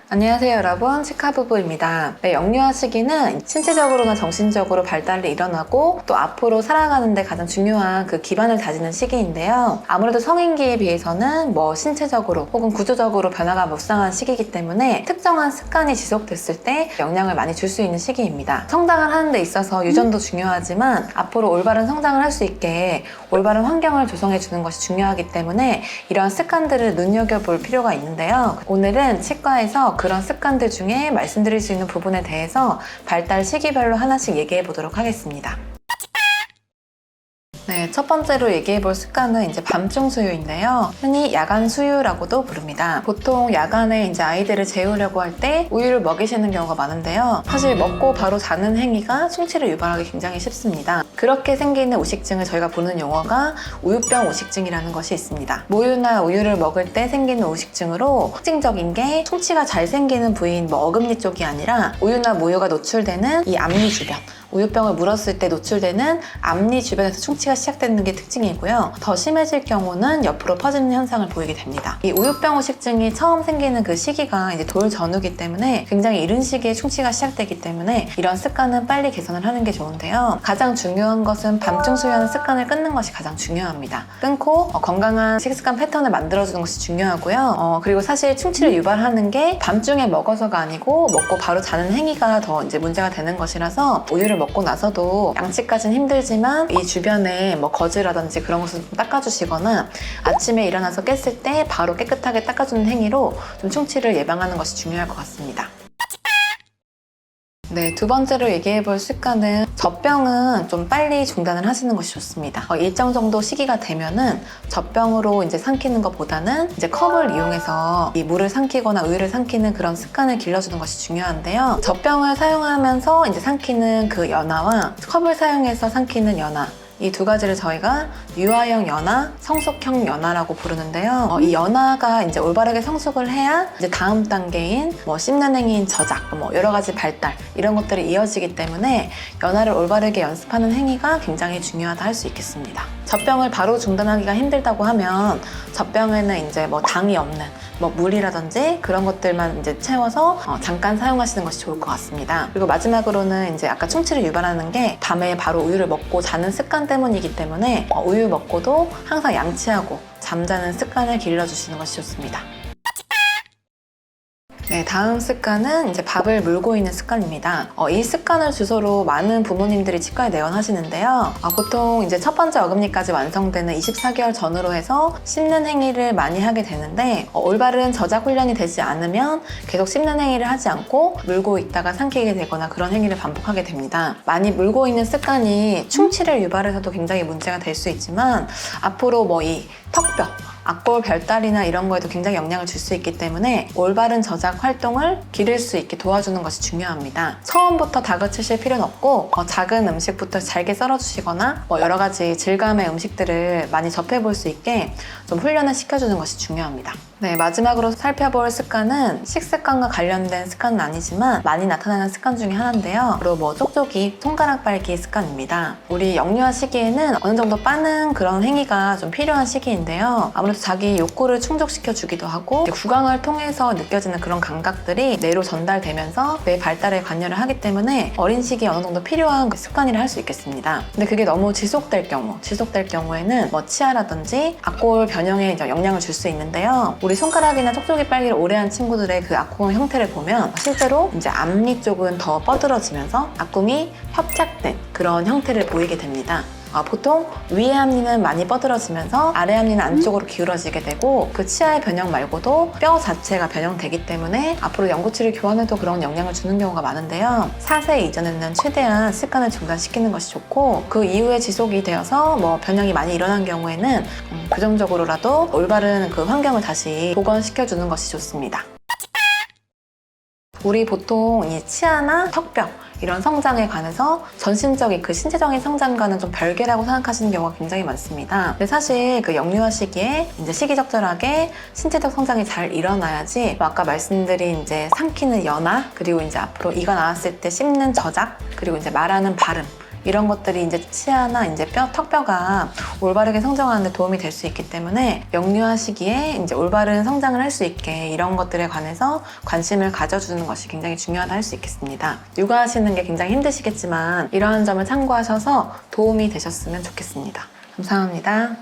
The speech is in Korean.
안녕하세요 여러분, 치카부부입니다. 영유아 시기는 신체적으로나 정신적으로 발달이 일어나고 또 앞으로 살아가는데 가장 중요한 그 기반을 다지는 시기인데요. 아무래도 성인기에 비해서는 신체적으로 혹은 구조적으로 변화가 무쌍한 시기이기 때문에 특정한 습관이 지속됐을 때 영향을 많이 줄 수 있는 시기입니다. 성장을 하는 데 있어서 유전도 중요하지만 앞으로 올바른 성장을 할 수 있게 올바른 환경을 조성해 주는 것이 중요하기 때문에 이러한 습관들을 눈여겨볼 필요가 있는데요. 오늘은 치과에서 그런 습관들 중에 말씀드릴 수 있는 부분에 대해서 발달 시기별로 하나씩 얘기해 보도록 하겠습니다. 네, 첫 번째로 얘기해 볼 습관은 밤중 수유인데요. 흔히 야간 수유라고도 부릅니다. 보통 야간에 아이들을 재우려고 할 때 우유를 먹이시는 경우가 많은데요. 사실 먹고 바로 자는 행위가 충치를 유발하기 굉장히 쉽습니다. 그렇게 생기는 우식증을 저희가 부르는 용어가 우유병 우식증이라는 것이 있습니다. 모유나 우유를 먹을 때 생기는 우식증으로 특징적인 게 충치가 잘 생기는 부위인 어금니 쪽이 아니라 우유나 모유가 노출되는 이 앞니 주변, 우유병을 물었을 때 노출되는 앞니 주변에서 충치가 시작되는 게 특징이고요. 더 심해질 경우는 옆으로 퍼지는 현상을 보이게 됩니다. 이 우유병 우식증이 처음 생기는 그 시기가 돌 전후기 때문에 굉장히 이른 시기에 충치가 시작되기 때문에 이런 습관은 빨리 개선을 하는 게 좋은데요. 가장 중요한 것은 밤중 수유하는 습관을 끊는 것이 가장 중요합니다. 끊고 건강한 식습관 패턴을 만들어주는 것이 중요하고요. 그리고 사실 충치를 유발하는 게 밤중에 먹어서가 아니고 먹고 바로 자는 행위가 더 문제가 되는 것이라서 우유를 먹고 나서도 양치까지는 힘들지만 이 주변에 거즈라든지 그런 것을 좀 닦아주시거나 아침에 일어나서 깼을 때 바로 깨끗하게 닦아주는 행위로 좀 충치를 예방하는 것이 중요할 것 같습니다. 네, 두 번째로 얘기해 볼 습관은 젖병은 좀 빨리 중단을 하시는 것이 좋습니다. 일정 정도 시기가 되면은 젖병으로 삼키는 것보다는 컵을 이용해서 이 물을 삼키거나 우유를 삼키는 그런 습관을 길러주는 것이 중요한데요. 젖병을 사용하면서 삼키는 그 연화와 컵을 사용해서 삼키는 연화, 이 두 가지를 저희가 유아형 연화, 성숙형 연화라고 부르는데요. 이 연화가 올바르게 성숙을 해야 다음 단계인 씹는 행위인 저작, 여러 가지 발달 이런 것들이 이어지기 때문에 연화를 올바르게 연습하는 행위가 굉장히 중요하다 할 수 있겠습니다. 젖병을 바로 중단하기가 힘들다고 하면 젖병에는 당이 없는 물이라든지 그런 것들만 채워서 잠깐 사용하시는 것이 좋을 것 같습니다. 그리고 마지막으로는 아까 충치를 유발하는 게 밤에 바로 우유를 먹고 자는 습관 때문이기 때문에 우유 먹고도 항상 양치하고 잠자는 습관을 길러주시는 것이 좋습니다. 네, 다음 습관은 밥을 물고 있는 습관입니다. 이 습관을 주소로 많은 부모님들이 치과에 내원하시는데요. 보통 첫 번째 어금니까지 완성되는 24개월 전후로 해서 씹는 행위를 많이 하게 되는데 올바른 저작 훈련이 되지 않으면 계속 씹는 행위를 하지 않고 물고 있다가 삼키게 되거나 그런 행위를 반복하게 됩니다. 많이 물고 있는 습관이 충치를 유발해서도 굉장히 문제가 될 수 있지만 앞으로 이 턱뼈, 악골 별다리나 이런 거에도 굉장히 영향을 줄 수 있기 때문에 올바른 저작 활동을 기를 수 있게 도와주는 것이 중요합니다. 처음부터 다그치실 필요는 없고 작은 음식부터 잘게 썰어주시거나 여러 가지 질감의 음식들을 많이 접해볼 수 있게 좀 훈련을 시켜주는 것이 중요합니다. 네, 마지막으로 살펴볼 습관은 식습관과 관련된 습관은 아니지만 많이 나타나는 습관 중에 하나인데요. 바로 쪽쪽이, 손가락 빨기 습관입니다. 우리 영유아 시기에는 어느 정도 빠는 그런 행위가 좀 필요한 시기인데요. 아무래도 자기 욕구를 충족시켜 주기도 하고 구강을 통해서 느껴지는 그런 감각들이 뇌로 전달되면서 뇌 발달에 관여를 하기 때문에 어린 시기에 어느 정도 필요한 습관이라 할 수 있겠습니다. 근데 그게 너무 지속될 경우에는 치아라든지 악골 변형에 영향을 줄 수 있는데요. 우리 손가락이나 쪽쪽이 빨기를 오래 한 친구들의 그 악궁 형태를 보면 실제로 앞니 쪽은 더 뻗어지면서 악궁이 협착된 그런 형태를 보이게 됩니다. 보통 위의 앞니는 많이 뻗어지면서 아래 앞니는 안쪽으로 기울어지게 되고 그 치아의 변형 말고도 뼈 자체가 변형되기 때문에 앞으로 연구치를 교환해도 그런 영향을 주는 경우가 많은데요. 4세 이전에는 최대한 습관을 중단시키는 것이 좋고 그 이후에 지속이 되어서 변형이 많이 일어난 경우에는 규정적으로라도 올바른 그 환경을 다시 복원시켜주는 것이 좋습니다. 우리 보통 이 치아나 턱뼈 이런 성장에 관해서 전신적인 그 신체적인 성장과는 좀 별개라고 생각하시는 경우가 굉장히 많습니다. 근데 사실 그 영유아 시기에 시기적절하게 신체적 성장이 잘 일어나야지 아까 말씀드린 삼키는 연화, 그리고 앞으로 이가 나왔을 때 씹는 저작, 그리고 말하는 발음 이런 것들이 이제 치아나 이제 턱뼈가 올바르게 성장하는 데 도움이 될 수 있기 때문에 영유아 시기에 이제 올바른 성장을 할 수 있게 이런 것들에 관해서 관심을 가져주는 것이 굉장히 중요하다 할 수 있겠습니다. 육아하시는 게 굉장히 힘드시겠지만 이러한 점을 참고하셔서 도움이 되셨으면 좋겠습니다. 감사합니다.